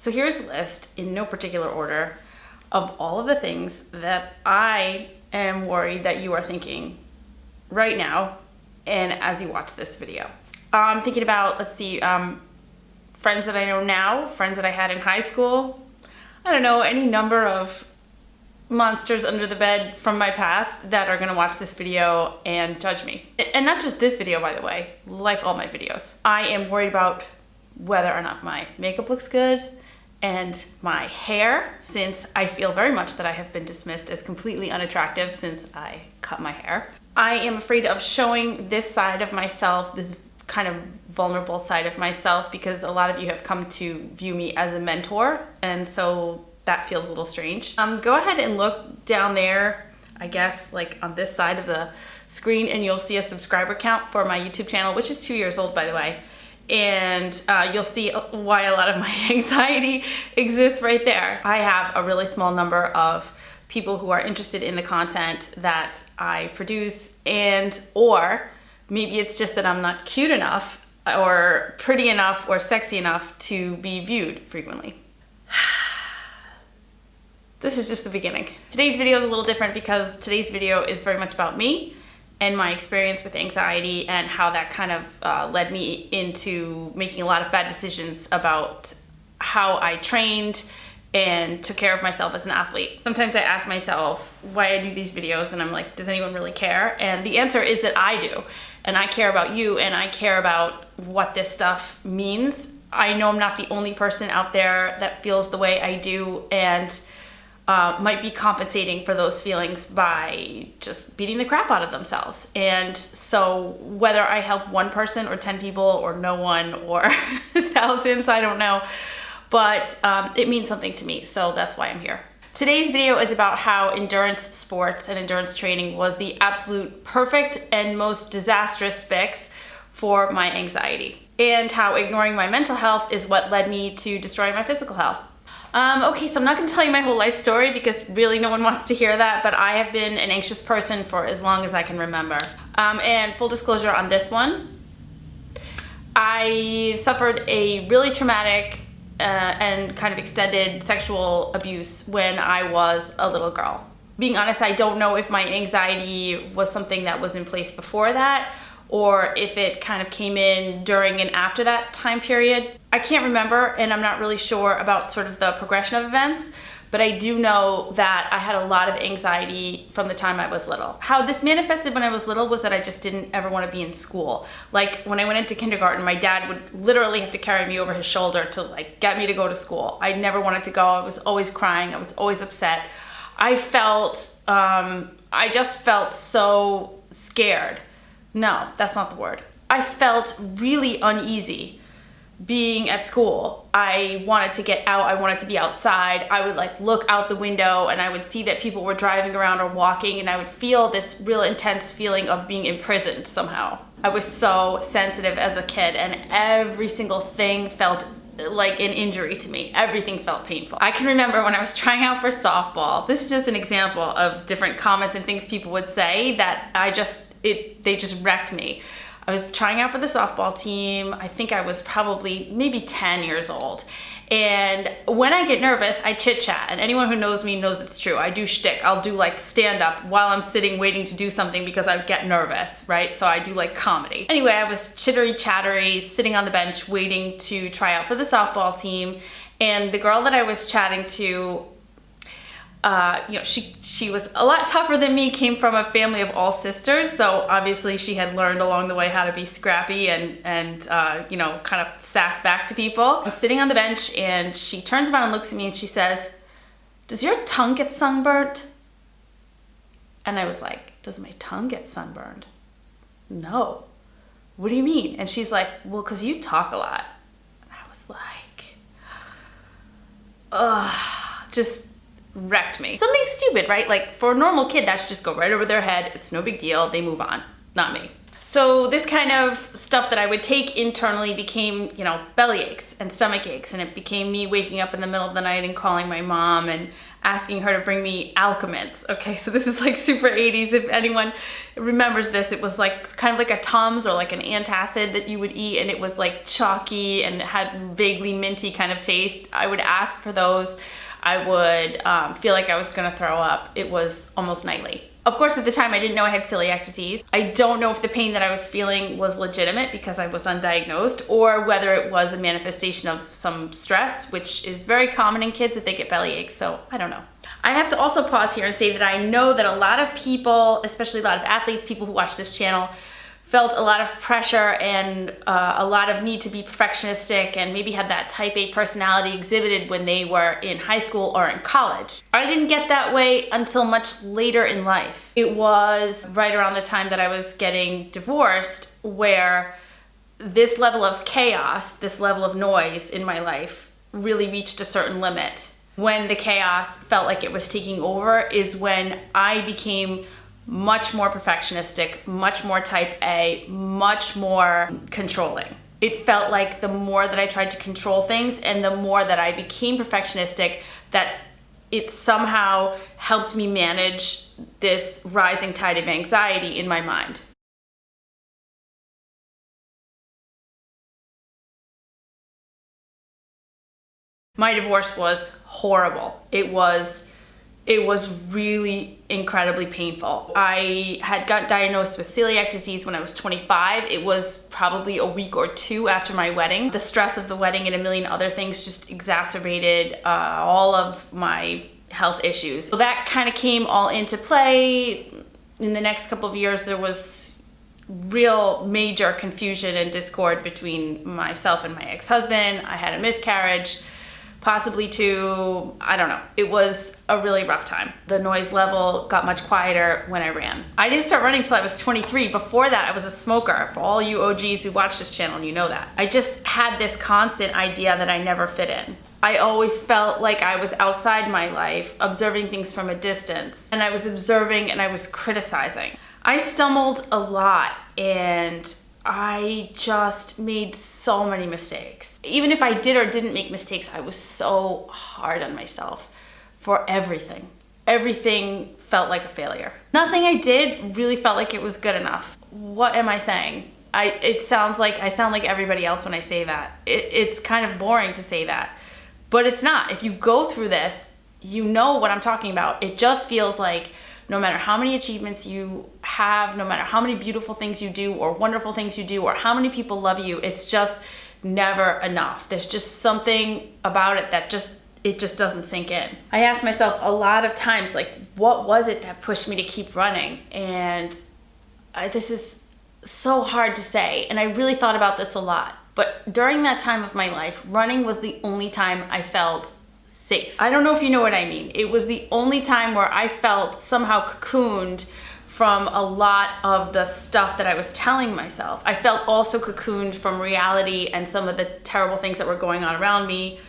So here's a list, in no particular order, of all of the things that I am worried that you are thinking right now and as you watch this video. I'm thinking about, let's see, friends that I know now, friends that I had in high school. I don't know, any number of monsters under the bed from my past that are gonna watch this video and judge me. And not just this video, by the way, like all my videos. I am worried about whether or not my makeup looks good and my hair, since I feel very much that I have been dismissed as completely unattractive since I cut my hair. I am afraid of showing this side of myself, this kind of vulnerable side of myself, because a lot of you have come to view me as a mentor, and so that feels a little strange. Go ahead and look down there, I guess, like on this side of the screen, and you'll see a subscriber count for my YouTube channel, which is 2 years old, by the way. And you'll see why a lot of my anxiety exists right there. I have a really small number of people who are interested in the content that I produce, and or maybe it's just that I'm not cute enough or pretty enough or sexy enough to be viewed frequently. This is just the beginning. Today's video is a little different because today's video is very much about me and my experience with anxiety and how that kind of led me into making a lot of bad decisions about how I trained and took care of myself as an athlete. Sometimes I ask myself why I do these videos, and I'm like, does anyone really care? And the answer is that I do. And I care about you, and I care about what this stuff means. I know I'm not the only person out there that feels the way I do, and might be compensating for those feelings by just beating the crap out of themselves. And so whether I help one person or 10 people or no one or thousands, I don't know, but it means something to me, so that's why I'm here. Today's video is about how endurance sports and endurance training was the absolute perfect and most disastrous fix for my anxiety, and how ignoring my mental health is what led me to destroying my physical health. Okay, so I'm not going to tell you my whole life story because really no one wants to hear that, but I have been an anxious person for as long as I can remember. And full disclosure on this one, I suffered a really traumatic and kind of extended sexual abuse when I was a little girl. Being honest, I don't know if my anxiety was something that was in place before that, or if it kind of came in during and after that time period. I can't remember, and I'm not really sure about sort of the progression of events, but I do know that I had a lot of anxiety from the time I was little. How this manifested when I was little was that I just didn't ever want to be in school. Like when I went into kindergarten, my dad would literally have to carry me over his shoulder to like get me to go to school. I never wanted to go. I was always crying. I was always upset. I just felt so scared. No, that's not the word. I felt really uneasy being at school. I wanted to get out. I wanted to be outside. I would like look out the window and I would see that people were driving around or walking, and I would feel this real intense feeling of being imprisoned somehow. I was so sensitive as a kid, and every single thing felt like an injury to me. Everything felt painful. I can remember when I was trying out for softball. This is just an example of different comments and things people would say that they just wrecked me. I was trying out for the softball team. I think I was probably maybe 10 years old. And when I get nervous, I chit chat. And anyone who knows me knows it's true. I do shtick. I'll do like stand up while I'm sitting waiting to do something because I get nervous, right? So I do like comedy. Anyway, I was chittery chattery, sitting on the bench waiting to try out for the softball team. And the girl that I was chatting to, she was a lot tougher than me, came from a family of all sisters, so obviously she had learned along the way how to be scrappy and kind of sass back to people. I'm sitting on the bench and she turns around and looks at me and she says, "Does your tongue get sunburnt?" And I was like, "Does my tongue get sunburned?" "No." "What do you mean?" And she's like, "Well, because you talk a lot." And I was like, just wrecked me. Something stupid, right? Like for a normal kid, that should just go right over their head. It's no big deal. They move on. Not me. So this kind of stuff that I would take internally became, belly aches and stomach aches. And it became me waking up in the middle of the night and calling my mom and asking her to bring me Alka-Mints. Okay, so this is like super 80s. If anyone remembers this, it was like kind of like a Tums or like an antacid that you would eat, and it was like chalky and it had vaguely minty kind of taste. I would ask for those. I would feel like I was gonna throw up. It was almost nightly. Of course, at the time, I didn't know I had celiac disease. I don't know if the pain that I was feeling was legitimate because I was undiagnosed, or whether it was a manifestation of some stress, which is very common in kids that they get belly aches, so I don't know. I have to also pause here and say that I know that a lot of people, especially a lot of athletes, people who watch this channel, felt a lot of pressure and a lot of need to be perfectionistic, and maybe had that type A personality exhibited when they were in high school or in college. I didn't get that way until much later in life. It was right around the time that I was getting divorced where this level of chaos, this level of noise in my life really reached a certain limit. When the chaos felt like it was taking over is when I became much more perfectionistic, much more type A, much more controlling. It felt like the more that I tried to control things and the more that I became perfectionistic, that it somehow helped me manage this rising tide of anxiety in my mind. My divorce was horrible. It was really incredibly painful. I had got diagnosed with celiac disease when I was 25. It was probably a week or two after my wedding. The stress of the wedding and a million other things just exacerbated all of my health issues. So that kind of came all into play. In the next couple of years, there was real major confusion and discord between myself and my ex-husband. I had a miscarriage. Possibly two, I don't know. It was a really rough time. The noise level got much quieter when I ran. I didn't start running until I was 23. Before that, I was a smoker. For all you OGs who watch this channel, you know that. I just had this constant idea that I never fit in. I always felt like I was outside my life, observing things from a distance. And I was observing and I was criticizing. I stumbled a lot, and I just made so many mistakes. Even if I did or didn't make mistakes, I was so hard on myself for everything. Everything felt like a failure. Nothing I did really felt like it was good enough. What am I saying? I sound like everybody else when I say that. It's kind of boring to say that, but it's not. If you go through this, you know what I'm talking about. It just feels like no matter how many achievements you have, no matter how many beautiful things you do or wonderful things you do or how many people love you, it's just never enough. There's just something about it that it just doesn't sink in. I asked myself a lot of times, like, what was it that pushed me to keep running? And this is so hard to say, and I really thought about this a lot. But during that time of my life, running was the only time I felt safe. I don't know if you know what I mean. It was the only time where I felt somehow cocooned from a lot of the stuff that I was telling myself. I felt also cocooned from reality and some of the terrible things that were going on around me,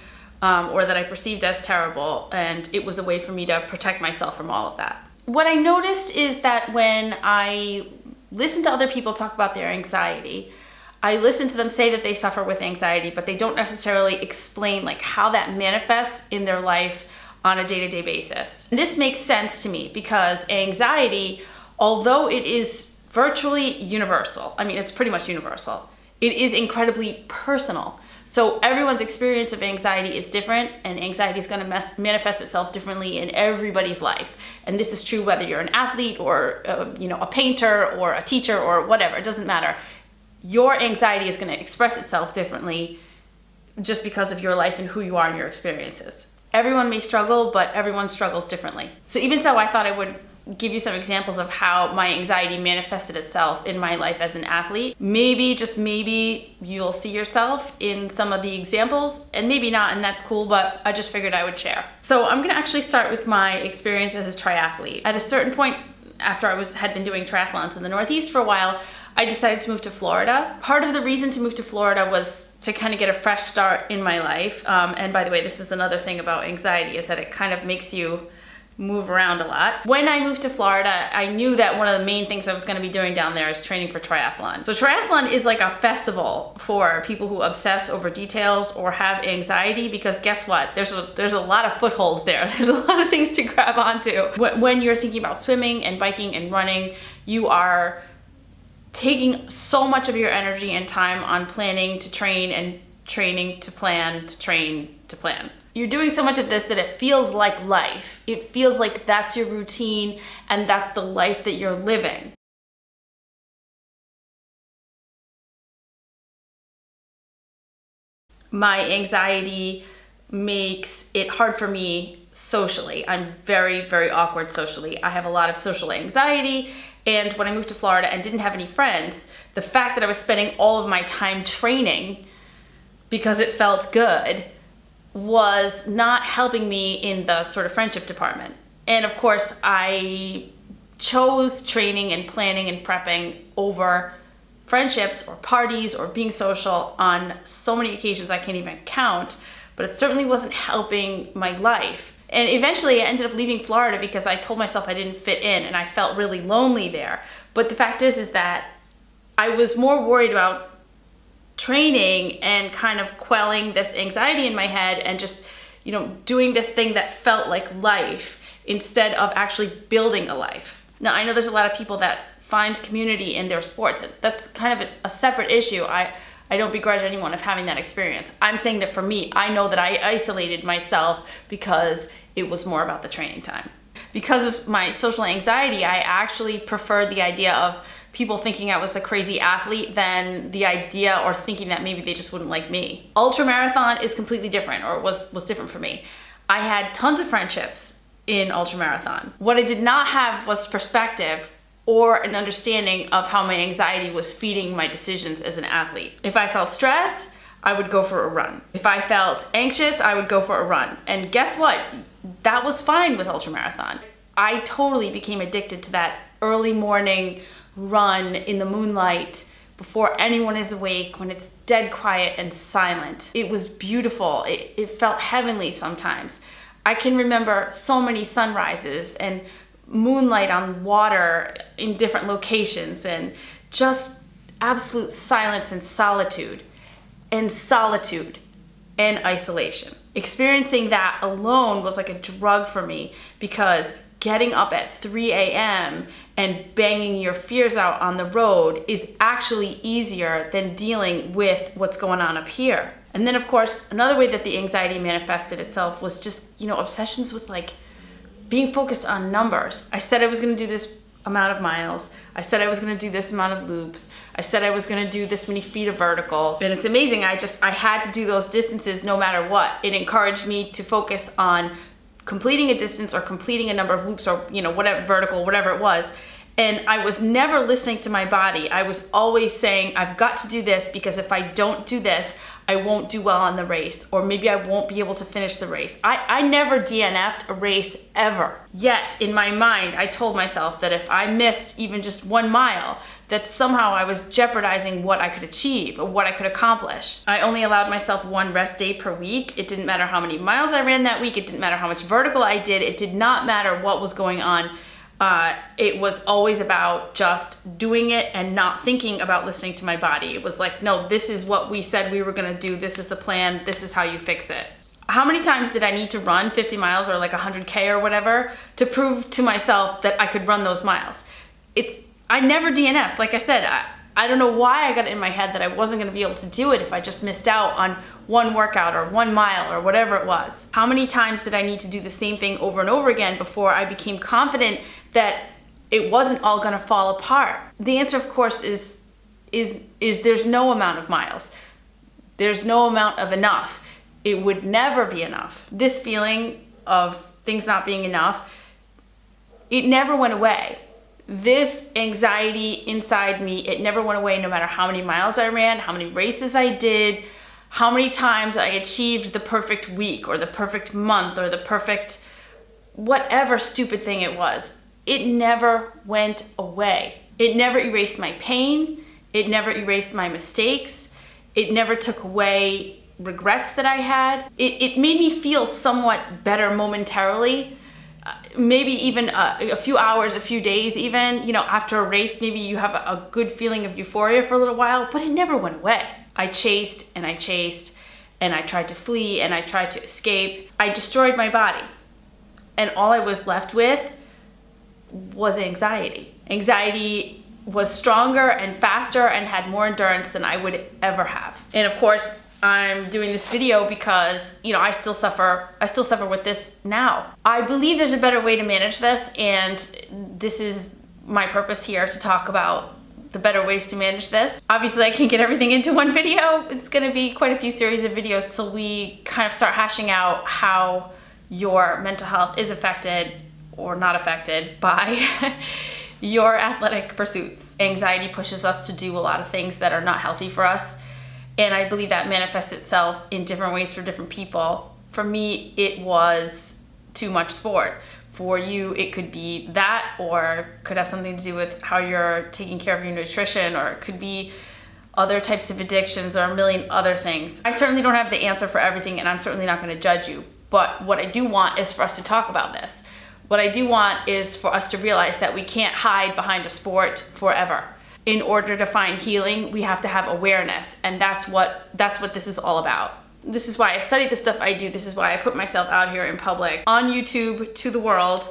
or that I perceived as terrible, and it was a way for me to protect myself from all of that. What I noticed is that when I listened to other people talk about their anxiety, I listen to them say that they suffer with anxiety, but they don't necessarily explain like how that manifests in their life on a day-to-day basis. And this makes sense to me because anxiety, although it is virtually universal, I mean, it's pretty much universal, it is incredibly personal. So everyone's experience of anxiety is different, and anxiety is going to manifest itself differently in everybody's life. And this is true whether you're an athlete or a painter or a teacher or whatever, it doesn't matter. Your anxiety is going to express itself differently just because of your life and who you are and your experiences. Everyone may struggle, but everyone struggles differently. So even so, I thought I would give you some examples of how my anxiety manifested itself in my life as an athlete. Maybe, just maybe, you'll see yourself in some of the examples, and maybe not, and that's cool, but I just figured I would share. So I'm gonna actually start with my experience as a triathlete. At a certain point, after I had been doing triathlons in the Northeast for a while, I decided to move to Florida. Part of the reason to move to Florida was to kind of get a fresh start in my life. And by the way, this is another thing about anxiety, is that it kind of makes you move around a lot. When I moved to Florida, I knew that one of the main things I was going to be doing down there is training for triathlon. So triathlon is like a festival for people who obsess over details or have anxiety, because guess what? There's a lot of footholds there. There's a lot of things to grab onto. When you're thinking about swimming and biking and running, you are taking so much of your energy and time on planning to train and training to plan to train to plan. You're doing so much of this that it feels like life. It feels like that's your routine and that's the life that you're living. My anxiety makes it hard for me socially. I'm very, very awkward socially. I have a lot of social anxiety, and when I moved to Florida and didn't have any friends, the fact that I was spending all of my time training because it felt good was not helping me in the sort of friendship department. And of course, I chose training and planning and prepping over friendships or parties or being social on so many occasions I can't even count, but it certainly wasn't helping my life. And eventually I ended up leaving Florida because I told myself I didn't fit in and I felt really lonely there. But the fact is that I was more worried about training and kind of quelling this anxiety in my head and just, doing this thing that felt like life instead of actually building a life. Now, I know there's a lot of people that find community in their sports. That's kind of a separate issue. I don't begrudge anyone of having that experience. I'm saying that for me, I know that I isolated myself because it was more about the training time. Because of my social anxiety, I actually preferred the idea of people thinking I was a crazy athlete than the idea or thinking that maybe they just wouldn't like me. Ultramarathon is completely different, or was different for me. I had tons of friendships in ultramarathon. What I did not have was perspective or an understanding of how my anxiety was feeding my decisions as an athlete. If I felt stressed, I would go for a run. If I felt anxious, I would go for a run. And guess what? That was fine with ultramarathon. I totally became addicted to that early morning run in the moonlight before anyone is awake, when it's dead quiet and silent. It was beautiful. It felt heavenly sometimes. I can remember so many sunrises and moonlight on water in different locations and just absolute silence and solitude and isolation. Experiencing that alone was like a drug for me, because getting up at 3 a.m. and banging your fears out on the road is actually easier than dealing with what's going on up here. And then of course, another way that the anxiety manifested itself was just, obsessions with like being focused on numbers. I said I was gonna do this amount of miles. I said I was gonna do this amount of loops. I said I was gonna do this many feet of vertical. And it's amazing, I had to do those distances no matter what. It encouraged me to focus on completing a distance or completing a number of loops or, whatever, vertical, whatever it was. And I was never listening to my body. I was always saying, I've got to do this, because if I don't do this, I won't do well on the race, or maybe I won't be able to finish the race. I never DNF'd a race ever. Yet in my mind, I told myself that if I missed even just 1 mile, that somehow I was jeopardizing what I could achieve or what I could accomplish. I only allowed myself 1 rest day per week. It didn't matter how many miles I ran that week. It didn't matter how much vertical I did. It did not matter what was going on. It was always about just doing it and not thinking about listening to my body. It was like, no, this is what we said we were gonna do. This is the plan. This is how you fix it. How many times did I need to run 50 miles or like 100K or whatever to prove to myself that I could run those miles? I never DNF'd. Like I said, I don't know why I got it in my head that I wasn't gonna be able to do it if I just missed out on 1 workout or 1 mile or whatever it was. How many times did I need to do the same thing over and over again before I became confident that it wasn't all gonna fall apart? The answer, of course, is there's no amount of miles. There's no amount of enough. It would never be enough. This feeling of things not being enough, it never went away. This anxiety inside me, it never went away, no matter how many miles I ran, how many races I did, how many times I achieved the perfect week or the perfect month or the perfect whatever stupid thing it was. It never went away. It never erased my pain. It never erased my mistakes. It never took away regrets that I had. It made me feel somewhat better momentarily, maybe even a few hours, a few days even, you know, after a race, maybe you have a good feeling of euphoria for a little while, but it never went away. I chased and I chased and I tried to flee and I tried to escape. I destroyed my body. And all I was left with was anxiety. Anxiety was stronger and faster and had more endurance than I would ever have. And of course, I'm doing this video because, you know, I still suffer with this now. I believe there's a better way to manage this, and this is my purpose here, to talk about the better ways to manage this. Obviously, I can't get everything into one video. It's gonna be quite a few series of videos till we kind of start hashing out how your mental health is affected or not affected by your athletic pursuits. Anxiety pushes us to do a lot of things that are not healthy for us. And I believe that manifests itself in different ways for different people. For me, it was too much sport. For you, it could be that, or could have something to do with how you're taking care of your nutrition, or it could be other types of addictions or a million other things. I certainly don't have the answer for everything, and I'm certainly not gonna judge you. But what I do want is for us to talk about this. What I do want is for us to realize that we can't hide behind a sport forever. In order to find healing, we have to have awareness, and that's what this is all about. This is why I study the stuff I do. This is why I put myself out here in public, on YouTube, to the world,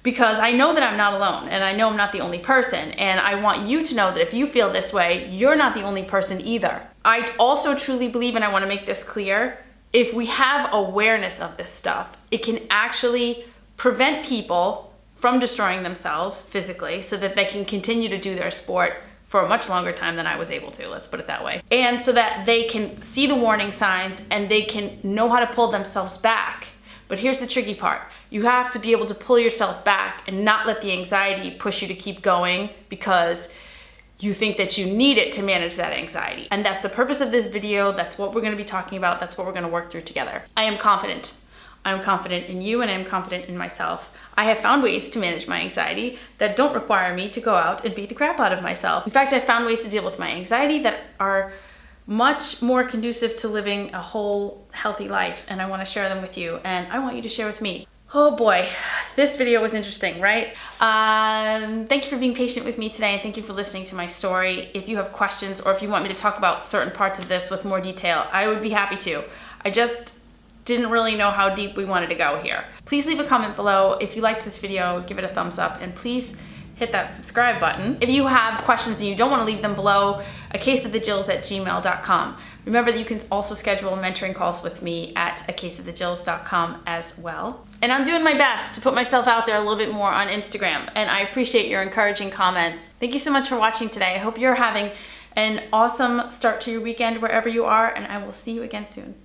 because I know that I'm not alone, and I know I'm not the only person, and I want you to know that if you feel this way, you're not the only person either. I also truly believe, and I want to make this clear, if we have awareness of this stuff, it can actually prevent people from destroying themselves physically so that they can continue to do their sport for a much longer time than I was able to, let's put it that way. And so that they can see the warning signs and they can know how to pull themselves back. But here's the tricky part. You have to be able to pull yourself back and not let the anxiety push you to keep going because you think that you need it to manage that anxiety. And that's the purpose of this video. That's what we're gonna be talking about. That's what we're gonna work through together. I am confident. I'm confident in you and I'm confident in myself. I have found ways to manage my anxiety that don't require me to go out and beat the crap out of myself. In fact, I've found ways to deal with my anxiety that are much more conducive to living a whole healthy life, and I want to share them with you, and I want you to share with me. Oh boy, this video was interesting, right? Thank you for being patient with me today, and thank you for listening to my story. If you have questions or if you want me to talk about certain parts of this with more detail, I would be happy to. I just didn't really know how deep we wanted to go here. Please leave a comment below. If you liked this video, give it a thumbs up, and please hit that subscribe button. If you have questions and you don't want to leave them below, acaseofthejills@gmail.com. Remember that you can also schedule mentoring calls with me at acaseofthejills.com as well. And I'm doing my best to put myself out there a little bit more on Instagram, and I appreciate your encouraging comments. Thank you so much for watching today. I hope you're having an awesome start to your weekend wherever you are, and I will see you again soon.